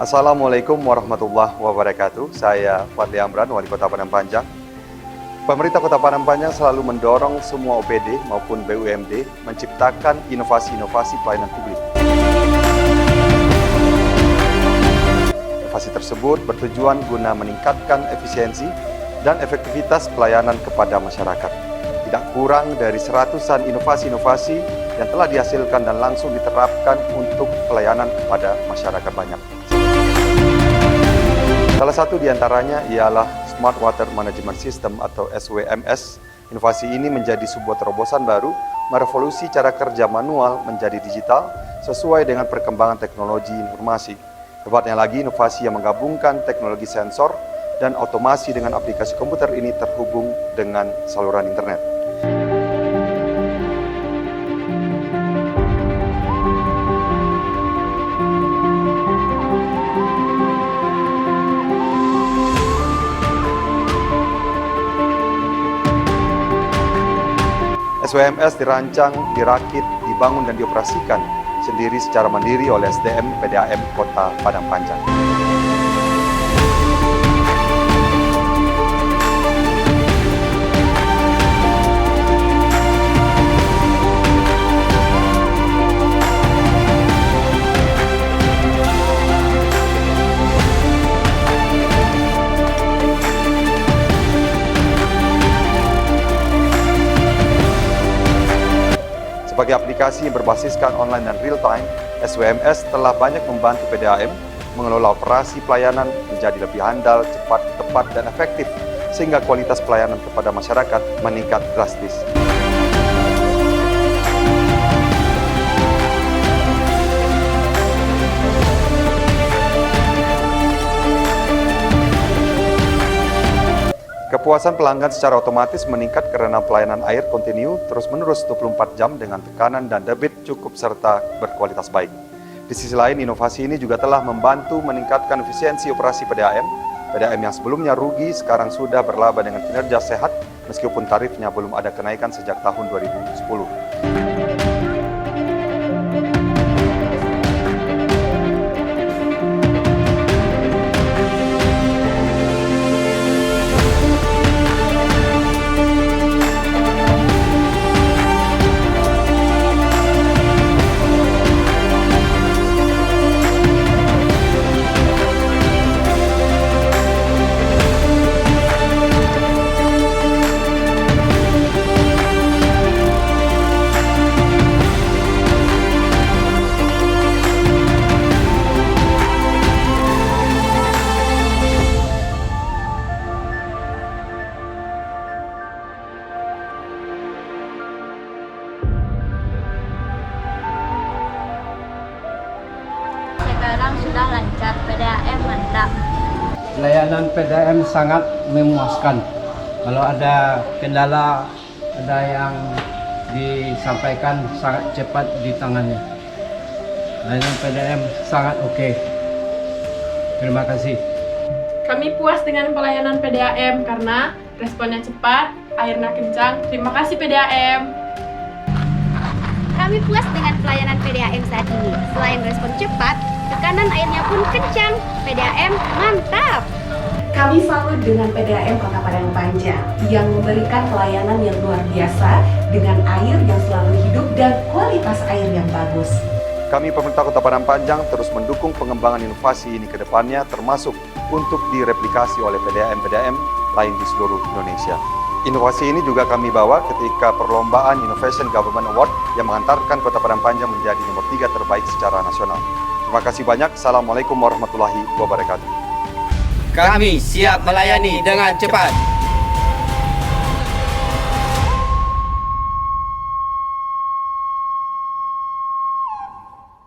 Assalamualaikum warahmatullahi wabarakatuh. Saya Fadli Amran, Wali Kota Padang Panjang. Pemerintah Kota Padang Panjang selalu mendorong semua OPD maupun BUMD menciptakan inovasi-inovasi pelayanan publik. Inovasi tersebut bertujuan guna meningkatkan efisiensi dan efektivitas pelayanan kepada masyarakat. Tidak kurang dari seratusan inovasi-inovasi yang telah dihasilkan dan langsung diterapkan untuk pelayanan kepada masyarakat banyak. Salah satu di antaranya ialah Smart Water Management System atau SWMS. Inovasi ini menjadi sebuah terobosan baru, merevolusi cara kerja manual menjadi digital sesuai dengan perkembangan teknologi informasi. Tepatnya lagi, inovasi yang menggabungkan teknologi sensor dan otomasi dengan aplikasi komputer ini terhubung dengan saluran internet. SWMS dirancang, dirakit, dibangun dan dioperasikan sendiri secara mandiri oleh SDM PDAM Kota Padang Panjang. Sebagai aplikasi yang berbasiskan online dan real-time, SWMS telah banyak membantu PDAM mengelola operasi pelayanan menjadi lebih handal, cepat, tepat, dan efektif, sehingga kualitas pelayanan kepada masyarakat meningkat drastis. Kepuasan pelanggan secara otomatis meningkat karena pelayanan air kontinu terus-menerus 24 jam dengan tekanan dan debit cukup serta berkualitas baik. Di sisi lain, inovasi ini juga telah membantu meningkatkan efisiensi operasi PDAM. PDAM yang sebelumnya rugi sekarang sudah berlaba dengan kinerja sehat meskipun tarifnya belum ada kenaikan sejak tahun 2010. Sekarang sudah lancar, PDAM mantap. Layanan PDAM sangat memuaskan. Kalau ada kendala, ada yang disampaikan sangat cepat ditangani. Layanan PDAM sangat oke. Terima kasih. Kami puas dengan pelayanan PDAM karena responnya cepat, airnya kencang. Terima kasih PDAM. Kami puas dengan pelayanan PDAM saat ini. Selain respon cepat, tekanan airnya pun kencang. PDAM mantap. Kami salut dengan PDAM Kota Padang Panjang yang memberikan pelayanan yang luar biasa dengan air yang selalu hidup dan kualitas air yang bagus. Kami pemerintah Kota Padang Panjang terus mendukung pengembangan inovasi ini ke depannya, termasuk untuk direplikasi oleh PDAM-PDAM lain di seluruh Indonesia. Inovasi ini juga kami bawa ketika perlombaan Innovation Government Award yang mengantarkan Kota Padang Panjang menjadi nomor 3 terbaik secara nasional. Terima kasih banyak. Assalamualaikum warahmatullahi wabarakatuh. Kami siap melayani dengan cepat.